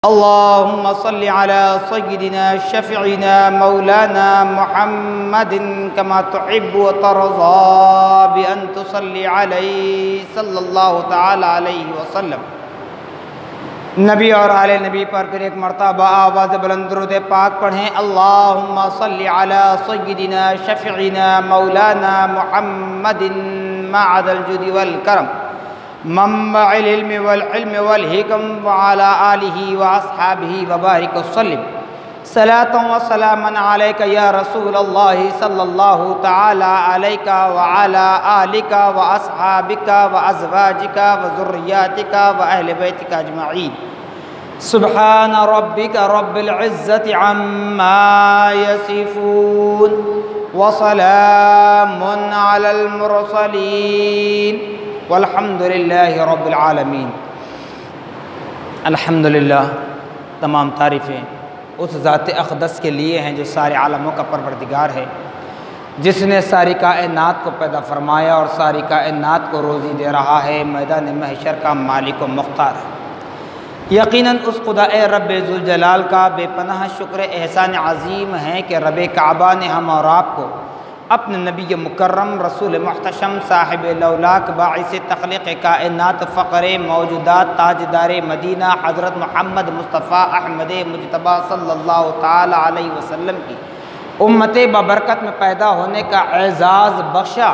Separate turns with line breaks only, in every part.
اللهم صل على سيدنا شفيعنا مولانا محمد كما تحب وترضى بأن تصلي عليه صلی اللہ تعالی علیہ وسلم۔ نبی اور آل نبی پر پھر ایک مرتبہ آواز بلند درود پاک پڑھیں۔ اللہم صل علی سیدنا شفیعنا مولانا محمد معد الجود والکرم منبع العلم والعلم والحکم وعلى آلہ واصحابہ وبارک وسلم۔ صلاۃ و سلاما علیک یا رسول اللہ صلی اللہ تعالی علیک وعلى آلک واصحابک وازواجک وذریاتک واہل بیتک اجمعین۔ سبحان ربک رب العزۃ عما یصفون وسلام علی المرسلین والحمد للہ رب العالمین۔ الحمدللہ، تمام تعریفیں اس ذات اقدس کے لیے ہیں جو سارے عالموں کا پروردگار ہے، جس نے ساری کائنات کو پیدا فرمایا اور ساری کائنات کو روزی دے رہا ہے، میدان محشر کا مالک و مختار ہے۔ یقیناً اس خدا رب ذوالجلال کا بے پناہ شکر احسان عظیم ہے کہ رب کعبہ نے ہم اور آپ کو اپنے نبی مکرم رسول محتشم صاحب لولاک باعث تخلیق کائنات فقر موجودات تاجدار مدینہ حضرت محمد مصطفیٰ احمد مجتبیٰ صلی اللہ تعالی علیہ وسلم کی امت ببرکت میں پیدا ہونے کا اعزاز بخشا۔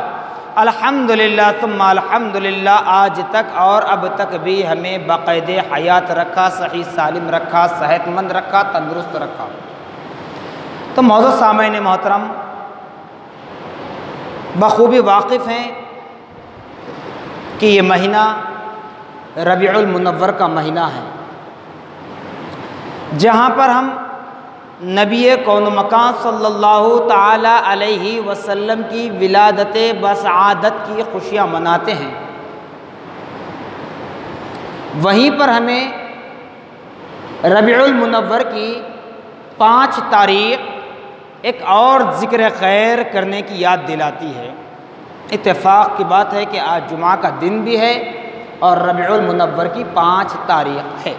الحمدللہ ثم الحمدللہ، آج تک اور اب تک بھی ہمیں باقاعدہ حیات رکھا، صحیح سالم رکھا، صحت مند رکھا، تندرست رکھا۔ تو معزز سامعین محترم، بخوبی واقف ہیں کہ یہ مہینہ ربیع المنور کا مہینہ ہے، جہاں پر ہم نبی کون و مکان صلی اللہ تعالی علیہ وسلم کی ولادت بسعادت کی خوشیاں مناتے ہیں۔ وہیں پر ہمیں ربیع المنور کی 5 تاریخ ایک اور ذکر خیر کرنے کی یاد دلاتی ہے۔ اتفاق کی بات ہے کہ آج جمعہ کا دن بھی ہے اور ربیع المنور کی 5 تاریخ ہے۔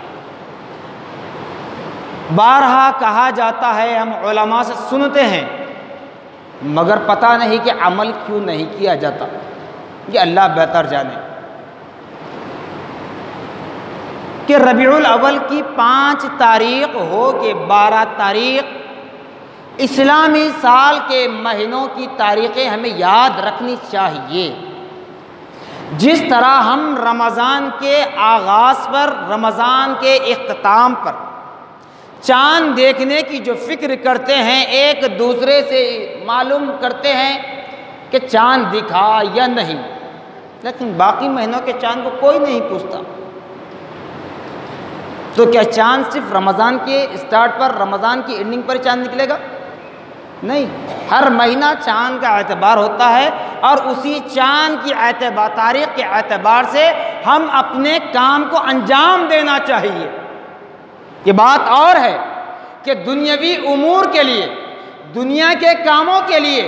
بارہا کہا جاتا ہے، ہم علماء سے سنتے ہیں، مگر پتہ نہیں کہ عمل کیوں نہیں کیا جاتا، یہ اللہ بہتر جانے، کہ ربیع الاول کی 5 تاریخ ہو کہ 12 تاریخ اسلامی سال کے مہینوں کی تاریخیں ہمیں یاد رکھنی چاہیے۔ جس طرح ہم رمضان کے آغاز پر، رمضان کے اختتام پر چاند دیکھنے کی جو فکر کرتے ہیں، ایک دوسرے سے معلوم کرتے ہیں کہ چاند دکھا یا نہیں، لیکن باقی مہینوں کے چاند کو کوئی نہیں پوچھتا۔ تو کیا چاند صرف رمضان کے اسٹارٹ پر، رمضان کی اینڈنگ پر چاند نکلے گا؟ نہیں، ہر مہینہ چاند کا اعتبار ہوتا ہے، اور اسی چاند کی تاریخ کے اعتبار سے ہم اپنے کام کو انجام دینا چاہیے۔ یہ بات اور ہے کہ دنیاوی امور کے لیے، دنیا کے کاموں کے لیے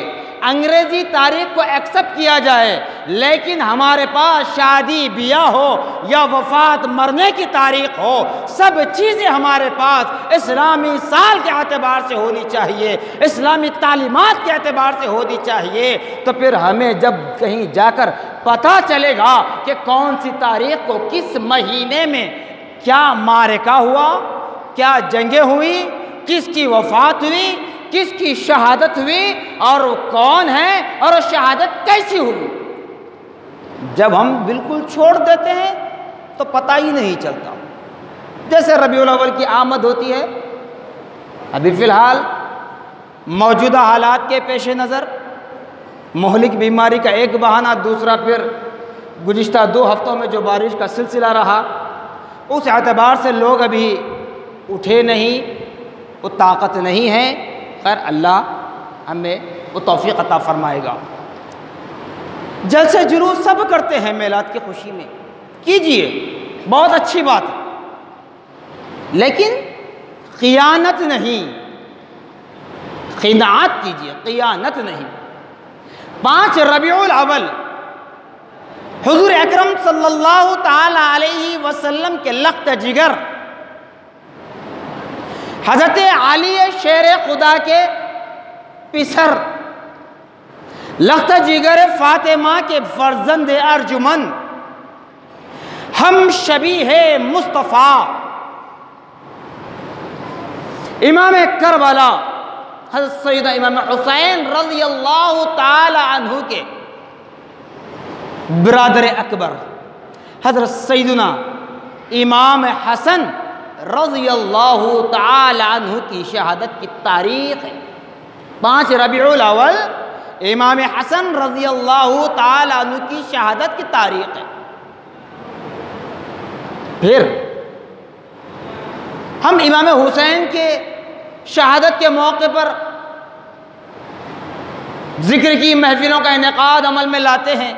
انگریزی تاریخ کو ایکسپٹ کیا جائے، لیکن ہمارے پاس شادی بیاہ ہو یا وفات مرنے کی تاریخ ہو، سب چیزیں ہمارے پاس اسلامی سال کے اعتبار سے ہونی چاہیے، اسلامی تعلیمات کے اعتبار سے ہونی چاہیے۔ تو پھر ہمیں جب کہیں جا کر پتہ چلے گا کہ کون سی تاریخ کو کس مہینے میں کیا معرکہ ہوا، کیا جنگیں ہوئی، کس کی وفات ہوئی، کس کی شہادت ہوئی، اور وہ کون ہے، اور وہ شہادت کیسی ہوئی، جب ہم بالکل چھوڑ دیتے ہیں تو پتہ ہی نہیں چلتا۔ جیسے ربیع الاول کی آمد ہوتی ہے، ابھی فی الحال موجودہ حالات کے پیش نظر مہلک بیماری کا ایک بہانہ، دوسرا پھر گزشتہ 2 ہفتوں میں جو بارش کا سلسلہ رہا، اس اعتبار سے لوگ ابھی اٹھے نہیں، وہ طاقت نہیں ہے۔ خیر، اللہ ہمیں وہ توفیق عطا فرمائے گا۔ جلسے جلوس سب کرتے ہیں میلاد کی خوشی میں، کیجئے، بہت اچھی بات ہے، لیکن خیانت نہیں، خداعت کیجئے، خیانت نہیں۔ 5 ربیع الاول حضور اکرم صلی اللہ تعالی علیہ وسلم کے لخت جگر حضرت علی شیر خدا کے پسر، لخت جگر فاطمہ کے فرزند ارجمن، ہم شبیہ مصطفیٰ، امام کربلا حضرت سیدنا امام حسین رضی اللہ تعالی عنہ کے برادر اکبر حضرت سیدنا امام حسن رضی اللہ تعالی عنہ کی شہادت کی تاریخ ہے۔ 5 ربیع الاول امام حسن رضی اللہ تعالی عنہ کی شہادت کی تاریخ ہے۔ پھر ہم امام حسین کے شہادت کے موقع پر ذکر کی محفلوں کا انعقاد عمل میں لاتے ہیں،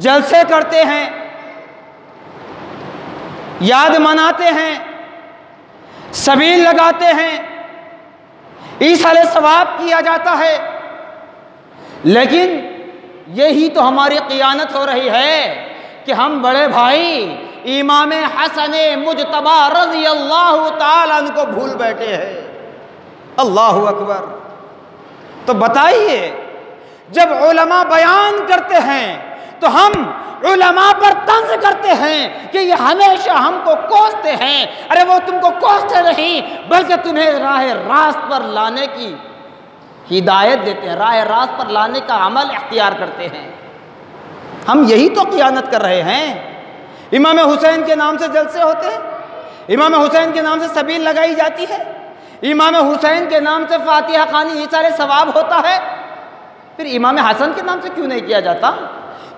جلسے کرتے ہیں، یاد مناتے ہیں، سبیل لگاتے ہیں، ایصال ثواب کیا جاتا ہے، لیکن یہی تو ہماری قیانت ہو رہی ہے کہ ہم بڑے بھائی امام حسن مجتبی رضی اللہ تعالیٰ عنہ کو بھول بیٹھے ہیں۔ اللہ اکبر۔ تو بتائیے، جب علماء بیان کرتے ہیں تو ہم علماء پر طنز کرتے ہیں کہ یہ ہمیشہ ہم کو کوستے ہیں۔ ارے وہ تم کو کوستے نہیں بلکہ تمہیں راہ راست پر لانے کی ہدایت دیتے ہیں، راہ راست پر لانے کا عمل اختیار کرتے ہیں۔ ہم یہی تو قیانت کر رہے ہیں۔ امام حسین کے نام سے جلسے ہوتے ہیں، امام حسین کے نام سے سبیل لگائی جاتی ہے، امام حسین کے نام سے فاتحہ خوانی ایصال ثواب ہوتا ہے، پھر امام حسن کے نام سے کیوں نہیں کیا جاتا؟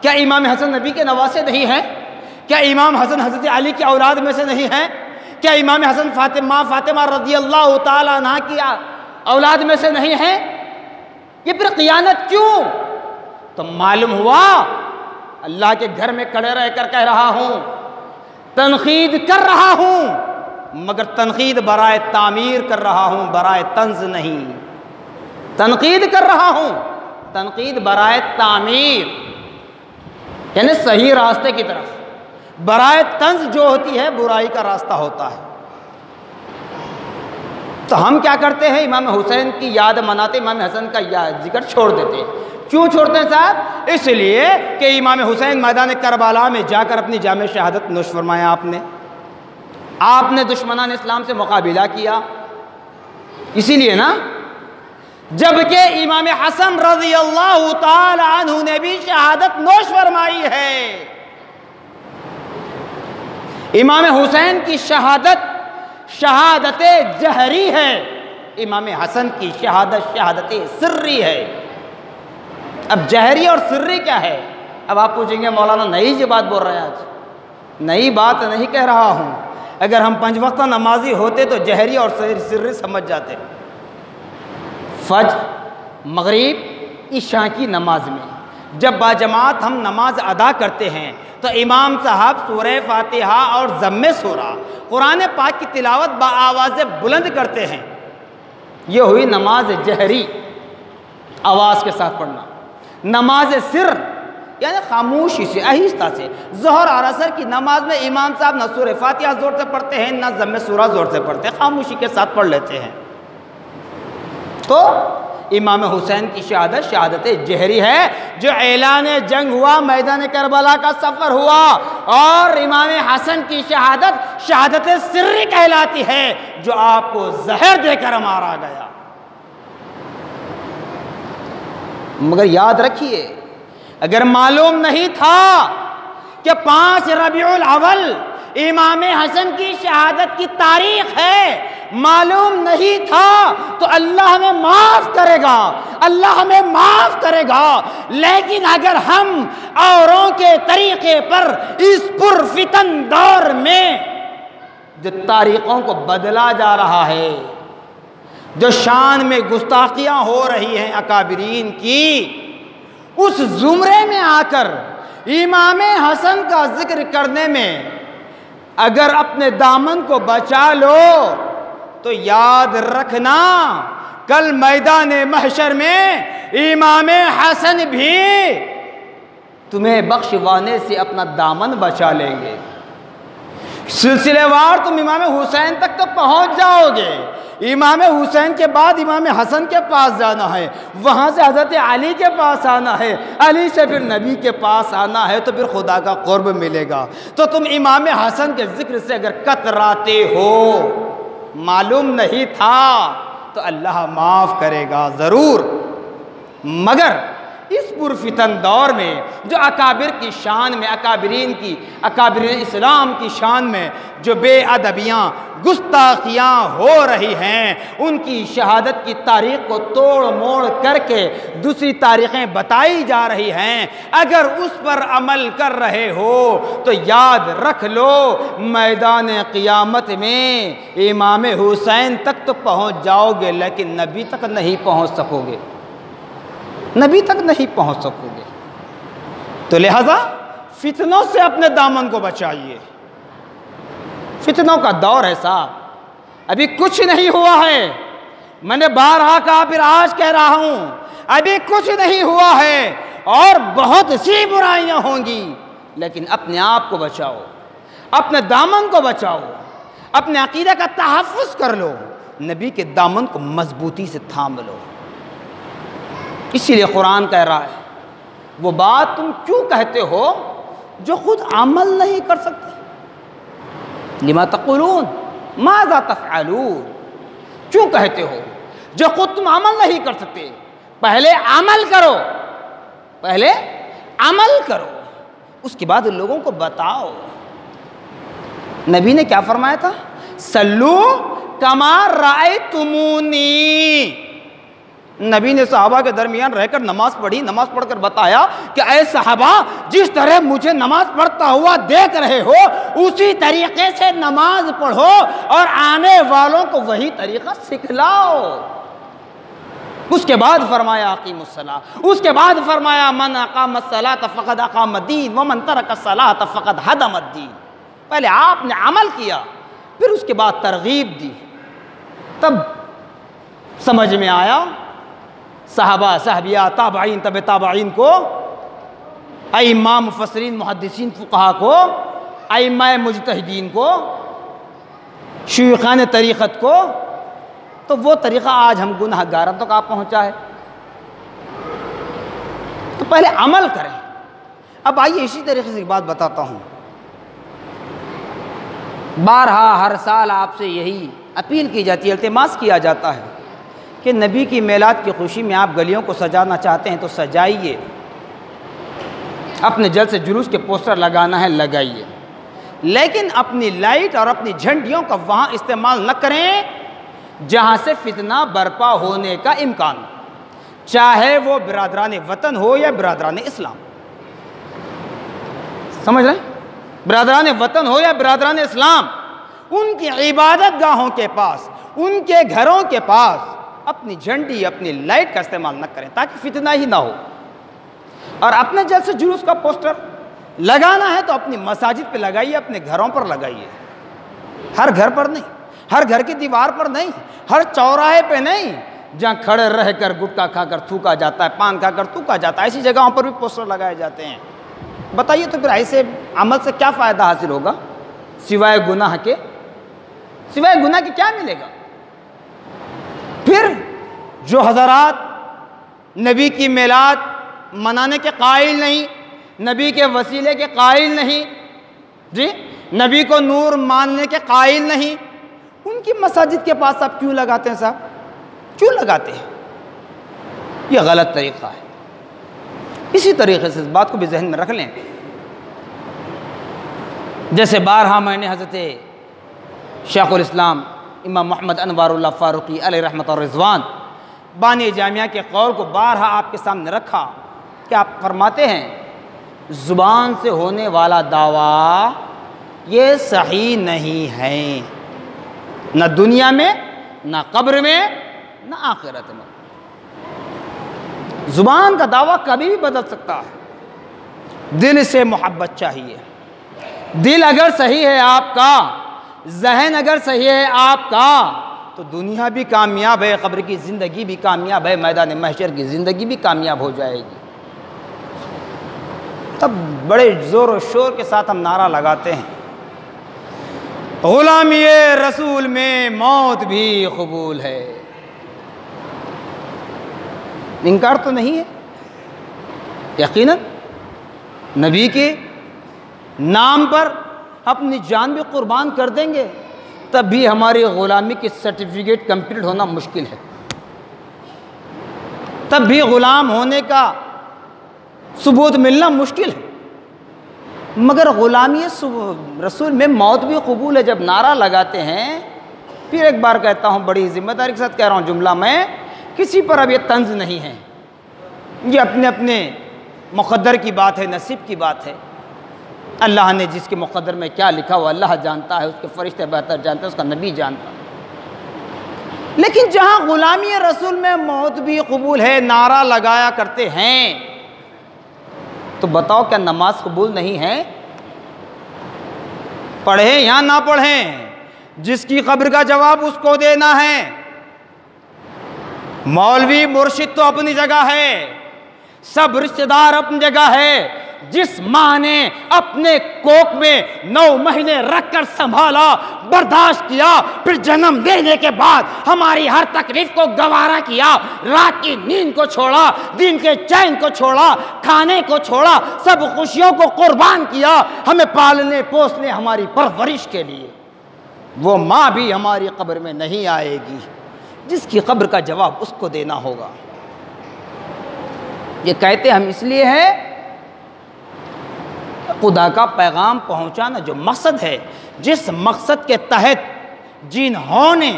کیا امام حسن نبی کے نواسے نہیں ہیں؟ کیا امام حسن حضرت علی کی اولاد میں سے نہیں ہیں؟ کیا امام حسن فاطمہ رضی اللہ تعالیٰ عنہ کی اولاد میں سے نہیں ہیں؟ یہ پھر قیانت کیوں؟ تو معلوم ہوا اللہ کے گھر میں کھڑے رہ کر کہہ رہا ہوں، تنقید کر رہا ہوں، مگر تنقید برائے تعمیر کر رہا ہوں، برائے طنز نہیں۔ تنقید کر رہا ہوں، تنقید برائے تعمیر، یعنی صحیح راستے کی طرف۔ برائے طنز جو ہوتی ہے برائی کا راستہ ہوتا ہے۔ تو ہم کیا کرتے ہیں؟ امام حسین کی یاد مناتے، امام حسن کا ذکر چھوڑ دیتے ہیں۔ کیوں چھوڑتے ہیں صاحب؟ اس لیے کہ امام حسین میدان کربلا میں جا کر اپنی جامع شہادت نوش فرمایا آپ نے دشمنان اسلام سے مقابلہ کیا، اسی لیے نا، جبکہ امام حسن رضی اللہ تعالی عنہ نے بھی شہادت نوش فرمائی ہے۔ امام حسین کی شہادت شہادت جہری ہے، امام حسن کی شہادت سری ہے۔ اب جہری اور سری کیا ہے؟ اب آپ پوچھیں گے مولانا نئی جی بات بول رہے ہیں آج۔ نئی بات نہیں کہہ رہا ہوں، اگر ہم 5 وقتہ نمازی ہوتے تو جہری اور سری سمجھ جاتے۔ فجر، مغرب، عشاء کی نماز میں جب باجماعت ہم نماز ادا کرتے ہیں تو امام صاحب سورہ فاتحہ اور ضم سورہ قرآن پاک کی تلاوت بآواز بلند کرتے ہیں۔ یہ ہوئی نماز جہری، آواز کے ساتھ پڑھنا۔ نماز سر یعنی خاموشی سے، آہستہ سے، ظہر اور عصر کی نماز میں امام صاحب نہ سورہ فاتحہ زور سے پڑھتے ہیں نہ ضم سورہ زور سے پڑھتے ہیں، خاموشی کے ساتھ پڑھ لیتے ہیں۔ تو امام حسین کی شہادت جہری ہے، جو اعلان جنگ ہوا، میدان کربلا کا سفر ہوا، اور امام حسن کی شہادت سری کہلاتی ہے، جو آپ کو زہر دے کر مارا گیا۔ مگر یاد رکھیے، اگر معلوم نہیں تھا کہ 5 ربیع الاول امام حسن کی شہادت کی تاریخ ہے، معلوم نہیں تھا تو اللہ ہمیں معاف کرے گا، اللہ ہمیں معاف کرے گا۔ لیکن اگر ہم اوروں کے طریقے پر اس پرفتن دور میں جو تاریخوں کو بدلا جا رہا ہے، جو شان میں گستاخیاں ہو رہی ہیں اکابرین کی، اس زمرے میں آ کر امام حسن کا ذکر کرنے میں اگر اپنے دامن کو بچا لو تو یاد رکھنا کل میدان محشر میں امام حسن بھی تمہیں بخشوانے سے اپنا دامن بچا لیں گے۔ سلسلے وار تم امام حسین تک تو پہنچ جاؤ گے، امام حسین کے بعد امام حسن کے پاس جانا ہے، وہاں سے حضرت علی کے پاس آنا ہے، علی سے پھر نبی کے پاس آنا ہے، تو پھر خدا کا قرب ملے گا۔ تو تم امام حسن کے ذکر سے اگر کتراتے ہو، معلوم نہیں تھا، تو اللہ معاف کرے گا ضرور۔ مگر اس پرفتن دور میں جو اکابر کی شان میں، اکابرین اسلام کی شان میں جو بے ادبیاں، گستاخیاں ہو رہی ہیں، ان کی شہادت کی تاریخ کو توڑ موڑ کر کے دوسری تاریخیں بتائی جا رہی ہیں، اگر اس پر عمل کر رہے ہو تو یاد رکھ لو میدان قیامت میں امام حسین تک تو پہنچ جاؤ گے، لیکن نبی تک نہیں پہنچ سکو گے، نبی تک نہیں پہنچ سکو گے۔ تو لہذا فتنوں سے اپنے دامن کو بچائیے، فتنوں کا دور ہے صاحب، ابھی کچھ نہیں ہوا ہے، میں نے بارہا کہا پھر آج کہہ رہا ہوں، ابھی کچھ نہیں ہوا ہے اور بہت سی برائیاں ہوں گی، لیکن اپنے آپ کو بچاؤ، اپنے دامن کو بچاؤ، اپنے عقیدہ کا تحفظ کر لو، نبی کے دامن کو مضبوطی سے تھام لو۔ اسی لیے قرآن کہہ رہا ہے وہ بات تم کیوں کہتے ہو جو خود عمل نہیں کر سکتے، لما تقولون ماذا تفعلون، کیوں کہتے ہو جو خود تم عمل نہیں کر سکتے، پہلے عمل کرو، پہلے عمل کرو، اس کے بعد لوگوں کو بتاؤ۔ نبی نے کیا فرمایا تھا؟ صلو کما رأیتمونی، نبی نے صحابہ کے درمیان رہ کر نماز پڑھی، نماز پڑھ کر بتایا کہ اے صحابہ جس طرح مجھے نماز پڑھتا ہوا دیکھ رہے ہو اسی طریقے سے نماز پڑھو اور آنے والوں کو وہی طریقہ سکھلاؤ۔ اس کے بعد فرمایا اقیم الصلاۃ، اس کے بعد فرمایا من اقام الصلاۃ فقد اقام الدین ومن ترک الصلاۃ فقد ہدم الدین۔ پہلے آپ نے عمل کیا، پھر اس کے بعد ترغیب دی، تب سمجھ میں آیا صحابہ، صحابیات، تابعین، تبع تابعین کو، ائمہ، مفسرین، محدثین، فقہا کو، ائمہ مجتہدین کو، شیوخان طریقت کو، تو وہ طریقہ آج ہم گناہ گاروں تک آپ پہنچا ہے۔ تو پہلے عمل کریں۔ اب آئیے اسی طریقے سے ایک بات بتاتا ہوں، بارہا ہر سال آپ سے یہی اپیل کی جاتی ہے، التماس کیا جاتا ہے کہ نبی کی میلاد کی خوشی میں آپ گلیوں کو سجانا چاہتے ہیں تو سجائیے، اپنے جلسے جلوس کے پوسٹر لگانا ہے لگائیے، لیکن اپنی لائٹ اور اپنی جھنڈیوں کا وہاں استعمال نہ کریں جہاں سے فتنہ برپا ہونے کا امکان، چاہے وہ برادران وطن ہو یا برادران اسلام۔ سمجھ رہے ہیں؟ برادران وطن ہو یا برادران اسلام، ان کی عبادت گاہوں کے پاس، ان کے گھروں کے پاس اپنی جھنڈی، اپنی لائٹ کا استعمال نہ کریں تاکہ فتنہ ہی نہ ہو۔ اور اپنے جلسے جلوس کا پوسٹر لگانا ہے تو اپنی مساجد پہ لگائیے، اپنے گھروں پر لگائیے، ہر گھر پر نہیں، ہر گھر کی دیوار پر نہیں، ہر چوراہے پہ نہیں، جہاں کھڑے رہ کر گٹکا کھا کر تھوکا جاتا ہے، پان کھا کر تھوکا جاتا ہے، ایسی جگہوں پر بھی پوسٹر لگائے جاتے ہیں۔ بتائیے تو پھر ایسے عمل سے کیا فائدہ حاصل ہوگا سوائے گناہ کے؟ سوائے گناہ کے کیا ملے گا؟ پھر جو حضرات نبی کی میلاد منانے کے قائل نہیں، نبی کے وسیلے کے قائل نہیں، جی نبی کو نور ماننے کے قائل نہیں، ان کی مساجد کے پاس آپ کیوں لگاتے ہیں صاحب؟ کیوں لگاتے ہیں؟ یہ غلط طریقہ ہے۔ اسی طریقے سے اس بات کو بھی ذہن میں رکھ لیں، جیسے بارہا میں نے حضرت شیخ الاسلام امام محمد انوار اللہ فاروقی علیہ رحمۃ الرضوان بانی جامعہ کے قول کو بارہا آپ کے سامنے رکھا کہ آپ فرماتے ہیں زبان سے ہونے والا دعویٰ یہ صحیح نہیں ہے، نہ دنیا میں، نہ قبر میں، نہ آخرت میں۔ زبان کا دعویٰ کبھی بھی بدل سکتا ہے، دل سے محبت چاہیے، دل اگر صحیح ہے آپ کا، ذہن اگر صحیح ہے آپ کا، تو دنیا بھی کامیاب ہے، قبر کی زندگی بھی کامیاب ہے، میدان محشر کی زندگی بھی کامیاب ہو جائے گی۔ تب بڑے زور و شور کے ساتھ ہم نعرہ لگاتے ہیں غلامی رسول میں موت بھی قبول ہے۔ انکار تو نہیں ہے، یقیناً نبی کے نام پر اپنی جان بھی قربان کر دیں گے، تب بھی ہماری غلامی کی سرٹیفکیٹ کمپلیٹ ہونا مشکل ہے، تب بھی غلام ہونے کا ثبوت ملنا مشکل ہے۔ مگر غلامی رسول میں موت بھی قبول ہے جب نعرہ لگاتے ہیں۔ پھر ایک بار کہتا ہوں، بڑی ذمہ داری کے ساتھ کہہ رہا ہوں جملہ، میں کسی پر اب یہ طنز نہیں ہے، یہ اپنے اپنے مقدر کی بات ہے، نصیب کی بات ہے۔ اللہ نے جس کے مقدر میں کیا لکھا وہ اللہ جانتا ہے، اس کے فرشتے بہتر جانتے ہیں، اس کا نبی جانتا ہے۔ لیکن جہاں غلامی رسول میں موت بھی قبول ہے نعرہ لگایا کرتے ہیں، تو بتاؤ کیا نماز قبول نہیں ہے؟ پڑھیں یا نہ پڑھیں، جس کی قبر کا جواب اس کو دینا ہے۔ مولوی مرشد تو اپنی جگہ ہے، سب رشتہ دار اپنی جگہ ہے۔ جس ماں نے اپنے کوکھ میں 9 مہینے رکھ کر سنبھالا، برداشت کیا، پھر جنم دینے کے بعد ہماری ہر تکلیف کو گوارا کیا، رات کی نیند کو چھوڑا، دن کے چین کو چھوڑا، کھانے کو چھوڑا، سب خوشیوں کو قربان کیا ہمیں پالنے پوسنے ہماری پرورش کے لیے، وہ ماں بھی ہماری قبر میں نہیں آئے گی، جس کی قبر کا جواب اس کو دینا ہوگا۔ یہ کہتے ہم اس لیے ہیں خدا کا پیغام پہنچانا، جو مقصد ہے، جس مقصد کے تحت جنہوں نے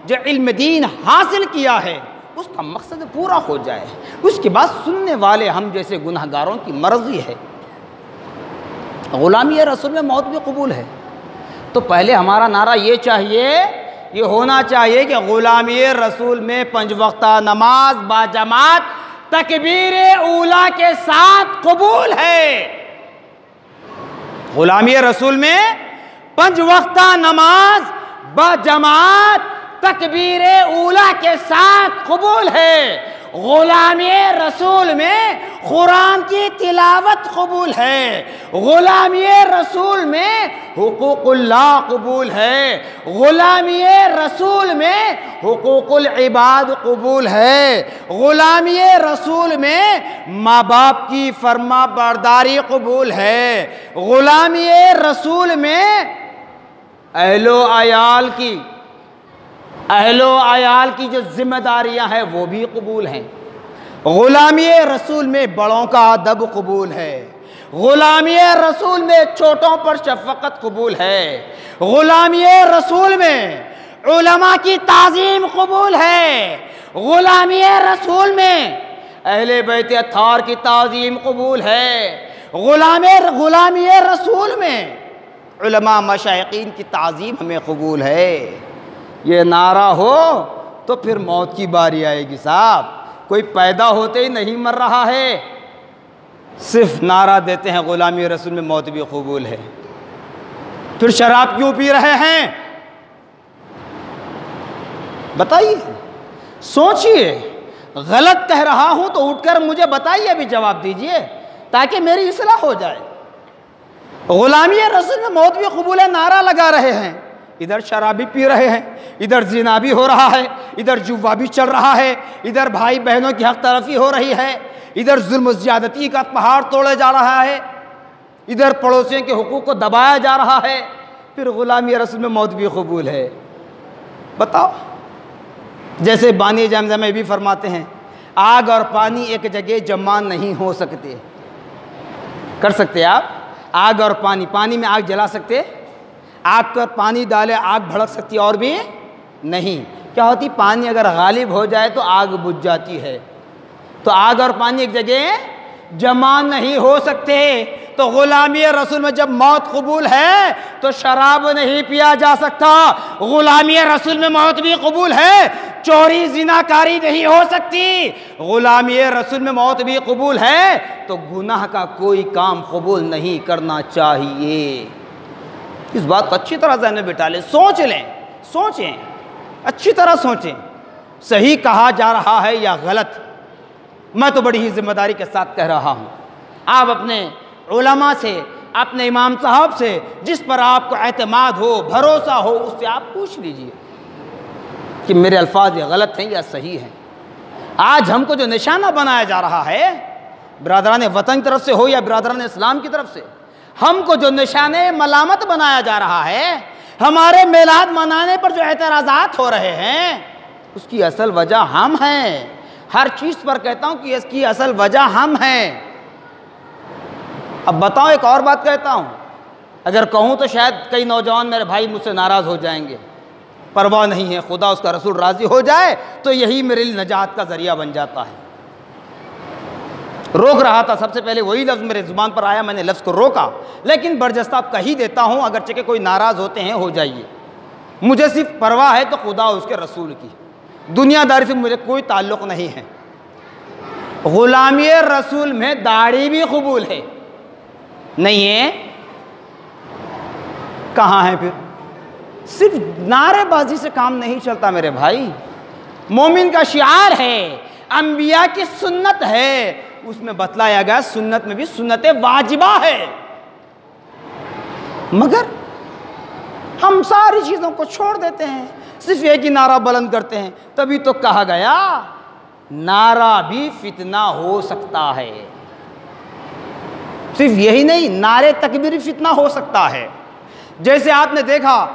جو علم دین حاصل کیا ہے اس کا مقصد پورا ہو جائے، اس کے بعد سننے والے ہم جیسے گناہگاروں کی مرضی ہے۔ غلامی رسول میں موت بھی قبول ہے، تو پہلے ہمارا نعرہ یہ چاہیے، یہ ہونا چاہیے کہ غلامی رسول میں 5 وقتہ نماز با جماعت تکبیر اولیٰ کے ساتھ قبول ہے۔ غلامی رسول میں 5 وقتہ نماز با جماعت تکبیر اولیٰ کے ساتھ قبول ہے۔ غلامی رسول میں قرآن کی تلاوت قبول ہے۔ غلامی رسول میں حقوق اللہ قبول ہے۔ غلامی رسول میں حقوق العباد قبول ہے۔ غلامی رسول میں ماں باپ کی فرما برداری قبول ہے۔ غلامی رسول میں اہل و عیال کی جو ذمہ داریاں ہیں وہ بھی قبول ہیں۔ غلامی رسول میں بڑوں کا ادب قبول ہے۔ غلامی رسول میں چھوٹوں پر شفقت قبول ہے۔ غلامی رسول میں علماء کی تعظیم قبول ہے۔ غلامی رسول میں اہل بیت اطہار کی تعظیم قبول ہے۔ غلامی رسول میں علماء مشائقین کی تعظیم ہمیں قبول ہے۔ یہ نعرہ ہو تو پھر موت کی باری آئے گی صاحب، کوئی پیدا ہوتے ہی نہیں مر رہا ہے، صرف نعرہ دیتے ہیں غلامی رسول میں موت بھی قبول ہے، پھر شراب کیوں پی رہے ہیں؟ بتائیے، سوچئے، غلط کہہ رہا ہوں تو اٹھ کر مجھے بتائیے، ابھی جواب دیجئے تاکہ میری اصلاح ہو جائے۔ غلامی رسول میں موت بھی قبول ہے نعرہ لگا رہے ہیں، ادھر شراب بھی پی رہے ہیں، ادھر زنا بھی ہو رہا ہے، ادھر جوا بھی چل رہا ہے، ادھر بھائی بہنوں کی حق تلفی ہو رہی ہے، ادھر ظلم و زیادتی کا پہاڑ توڑے جا رہا ہے، ادھر پڑوسیوں کے حقوق کو دبایا جا رہا ہے، پھر غلامی رسول میں موت بھی قبول ہے۔ بتاؤ، جیسے بانی جامزہ میں بھی فرماتے ہیں، آگ اور پانی ایک جگہ جمع نہیں ہو سکتے۔ کر سکتے آپ؟ آگ اور پانی میں آگ جلا سکتے؟ آگ پر پانی ڈالے آگ بھڑک سکتی، اور بھی نہیں۔ کیا ہوتی؟ پانی اگر غالب ہو جائے تو آگ بجھ جاتی ہے، تو آگ اور پانی ایک جگہ جمع نہیں ہو سکتے۔ تو غلامی رسول میں جب موت قبول ہے تو شراب نہیں پیا جا سکتا، غلامی رسول میں موت بھی قبول ہے، چوری زناکاری نہیں ہو سکتی، غلامی رسول میں موت بھی قبول ہے، تو گناہ کا کوئی کام قبول نہیں کرنا چاہیے۔ اس بات کو اچھی طرح ذہن میں بٹھا لیں، سوچیں، اچھی طرح سوچیں، صحیح کہا جا رہا ہے یا غلط۔ میں تو بڑی ہی ذمہ داری کے ساتھ کہہ رہا ہوں، آپ اپنے علماء سے اپنے امام صاحب سے، جس پر آپ کو اعتماد ہو، بھروسہ ہو، اس سے آپ پوچھ لیجئے کہ میرے الفاظ یہ غلط ہیں یا صحیح ہیں۔ آج ہم کو جو نشانہ بنایا جا رہا ہے، برادران وطن کی طرف سے ہو یا برادران اسلام کی طرف سے، ہم کو جو نشانے ملامت بنایا جا رہا ہے، ہمارے میلاد منانے پر جو اعتراضات ہو رہے ہیں، اس کی اصل وجہ ہم ہیں۔ ہر چیز پر کہتا ہوں کہ اس کی اصل وجہ ہم ہیں۔ اب بتاؤ، ایک اور بات کہتا ہوں، اگر کہوں تو شاید کئی نوجوان میرے بھائی مجھ سے ناراض ہو جائیں گے، پرواہ نہیں ہے، خدا اس کا رسول راضی ہو جائے تو یہی میرے لیے نجات کا ذریعہ بن جاتا ہے۔ روک رہا تھا، سب سے پہلے وہی لفظ میرے زبان پر آیا، میں نے لفظ کو روکا، لیکن برجستہ اب کہی دیتا ہوں، اگرچہ کہ کوئی ناراض ہوتے ہیں ہو جائیے، مجھے صرف پرواہ ہے تو خدا اس کے رسول کی، دنیا داری سے مجھے کوئی تعلق نہیں ہے۔ غلامی رسول میں داڑھی بھی قبول ہے، نہیں ہے؟ کہاں ہے پھر؟ صرف نعرے بازی سے کام نہیں چلتا میرے بھائی۔ مومن کا شعار ہے، انبیاء کی سنت ہے، اس میں بتلایا گیا سنت میں بھی سنت واجبہ ہے، مگر ہم ساری چیزوں کو چھوڑ دیتے ہیں، صرف ایک ہی نعرہ بلند کرتے ہیں۔ تبھی تو کہا گیا نعرہ بھی فتنہ ہو سکتا ہے، صرف یہی نہیں، نعرے تکبیر فتنہ ہو سکتا ہے۔ جیسے آپ نے دیکھا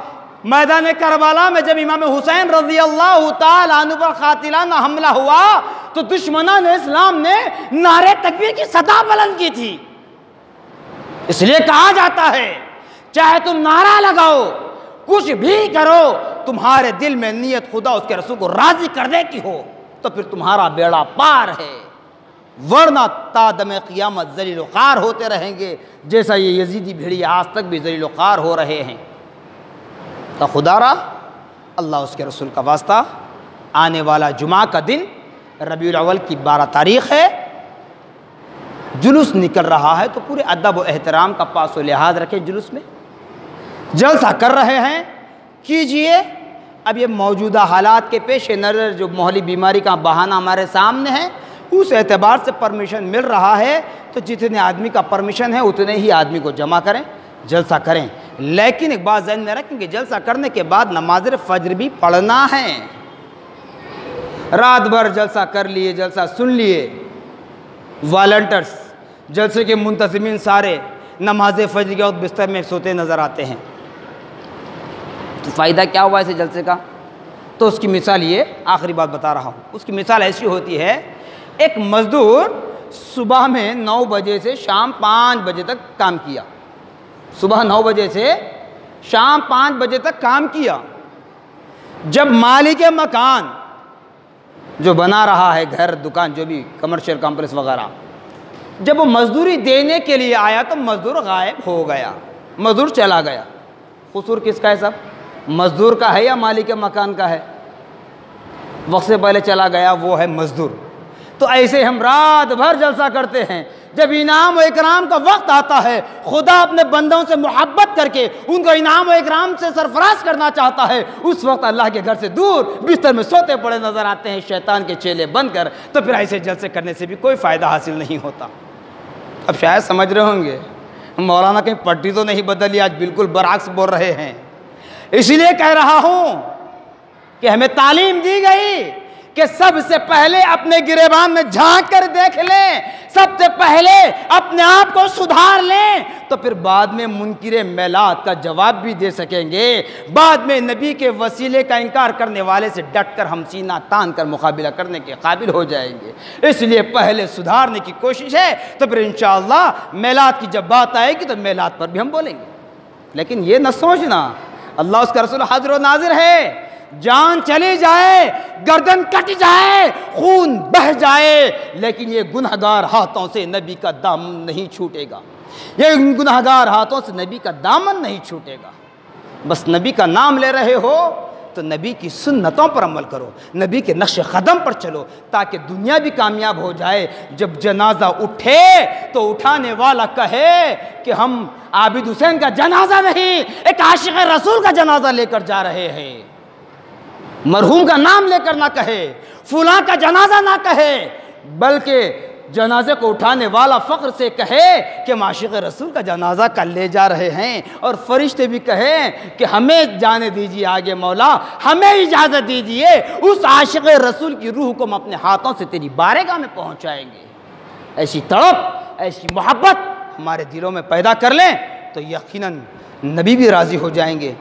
میدان کربلا میں جب امام حسین رضی اللہ تعالیٰ عنہ پر قاتلانہ حملہ ہوا تو دشمنان اسلام نے نعرے تکبیر کی صدا بلند کی تھی۔ اس لیے کہا جاتا ہے چاہے تم نعرہ لگاؤ، کچھ بھی کرو، تمہارے دل میں نیت خدا اس کے رسول کو راضی کرنے کی ہو تو پھر تمہارا بیڑا پار ہے، ورنہ تا دم قیامت ذلیل و خوار ہوتے رہیں گے، جیسا یہ یزیدی بھیڑیے آج تک بھی ذلیل و خوار ہو رہے ہیں۔ تو خدا را اللہ اس کے رسول کا واسطہ، آنے والا جمعہ کا دن ربیع الاول کی 12 تاریخ ہے، جلوس نکل رہا ہے تو پورے ادب و احترام کا پاس و لحاظ رکھیں، جلوس میں جلسہ کر رہے ہیں کیجئے۔ اب یہ موجودہ حالات کے پیش نظر جو محلی بیماری کا بہانہ ہمارے سامنے ہے، اس اعتبار سے پرمیشن مل رہا ہے تو جتنے آدمی کا پرمیشن ہے اتنے ہی آدمی کو جمع کریں، جلسہ کریں، لیکن ایک بات ذہن میں رکھیں کہ جلسہ کرنے کے بعد نماز فجر بھی پڑھنا ہے۔ رات بھر جلسہ کر لیے، جلسہ سن لیے، والنٹرز جلسے کے منتظمین سارے نماز فجر کے وقت بستر میں سوتے نظر آتے ہیں، تو فائدہ کیا ہوا اسے جلسے کا؟ تو اس کی مثال یہ، آخری بات بتا رہا ہوں، اس کی مثال ایسی ہوتی ہے، ایک مزدور صبح میں 9 بجے سے شام 5 بجے تک کام کیا، صبح 9 بجے سے شام 5 بجے تک کام کیا، جب مالک مکان جو بنا رہا ہے گھر دکان جو بھی کمرشل کمپلیکس وغیرہ، جب وہ مزدوری دینے کے لیے آیا تو مزدور غائب ہو گیا، مزدور چلا گیا۔ قصور کس کا ہے صاحب؟ مزدور کا ہے یا مالک مکان کا ہے؟ وقت سے پہلے چلا گیا وہ ہے مزدور۔ تو ایسے ہم رات بھر جلسہ کرتے ہیں، جب انعام و اکرام کا وقت آتا ہے، خدا اپنے بندوں سے محبت کر کے ان کو انعام و اکرام سے سرفراز کرنا چاہتا ہے، اس وقت اللہ کے گھر سے دور بستر میں سوتے پڑے نظر آتے ہیں شیطان کے چیلے بن کر، تو پھر ایسے جلسے کرنے سے بھی کوئی فائدہ حاصل نہیں ہوتا۔ اب شاید سمجھ رہے ہوں گے مولانا کہیں پٹی تو نہیں بدلی، آج بالکل برعکس بول رہے ہیں۔ اسی لیے کہہ رہا ہوں کہ ہمیں تعلیم دی گئی کہ سب سے پہلے اپنے گریبان میں جھانک کر دیکھ لیں، سب سے پہلے اپنے آپ کو سدھار لیں، تو پھر بعد میں منکر میلاد کا جواب بھی دے سکیں گے، بعد میں نبی کے وسیلے کا انکار کرنے والے سے ڈٹ کر ہم سینہ تان کر مقابلہ کرنے کے قابل ہو جائیں گے۔ اس لیے پہلے سدھارنے کی کوشش ہے، تو پھر انشاءاللہ میلاد کی جب بات آئے گی تو میلاد پر بھی ہم بولیں گے۔ لیکن یہ نہ سوچنا اللہ اس کا رسول حاضر و ناظر ہے، جان چلی جائے، گردن کٹ جائے، خون بہہ جائے، لیکن یہ گنہگار ہاتھوں سے نبی کا دامن نہیں چھوٹے گا، یہ گنہگار ہاتھوں سے نبی کا دامن نہیں چھوٹے گا۔ بس نبی کا نام لے رہے ہو تو نبی کی سنتوں پر عمل کرو، نبی کے نقش قدم پر چلو، تاکہ دنیا بھی کامیاب ہو جائے، جب جنازہ اٹھے تو اٹھانے والا کہے کہ ہم عابد حسین کا جنازہ نہیں، ایک عاشق رسول کا جنازہ لے کر جا رہے ہیں، مرحوم کا نام لے کر نہ کہے، فلاں کا جنازہ نہ کہے، بلکہ جنازے کو اٹھانے والا فخر سے کہے کہ معشوق رسول کا جنازہ کل لے جا رہے ہیں، اور فرشتے بھی کہیں کہ ہمیں جانے دیجیے آگے مولا، ہمیں اجازت دیجیے، اس عاشق رسول کی روح کو ہم اپنے ہاتھوں سے تیری بارگاہ میں پہنچائیں گے۔ ایسی تڑپ، ایسی محبت ہمارے دلوں میں پیدا کر لیں تو یقیناً نبی بھی راضی ہو جائیں گے،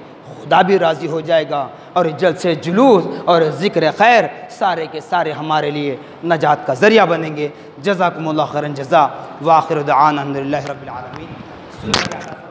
خدا بھی راضی ہو جائے گا، اور جلسے جلوس اور ذکر خیر سارے کے سارے ہمارے لیے نجات کا ذریعہ بنیں گے۔ جزاکم اللہ خیرا جزا، وآخر دعوانا الحمدللہ رب العالمین۔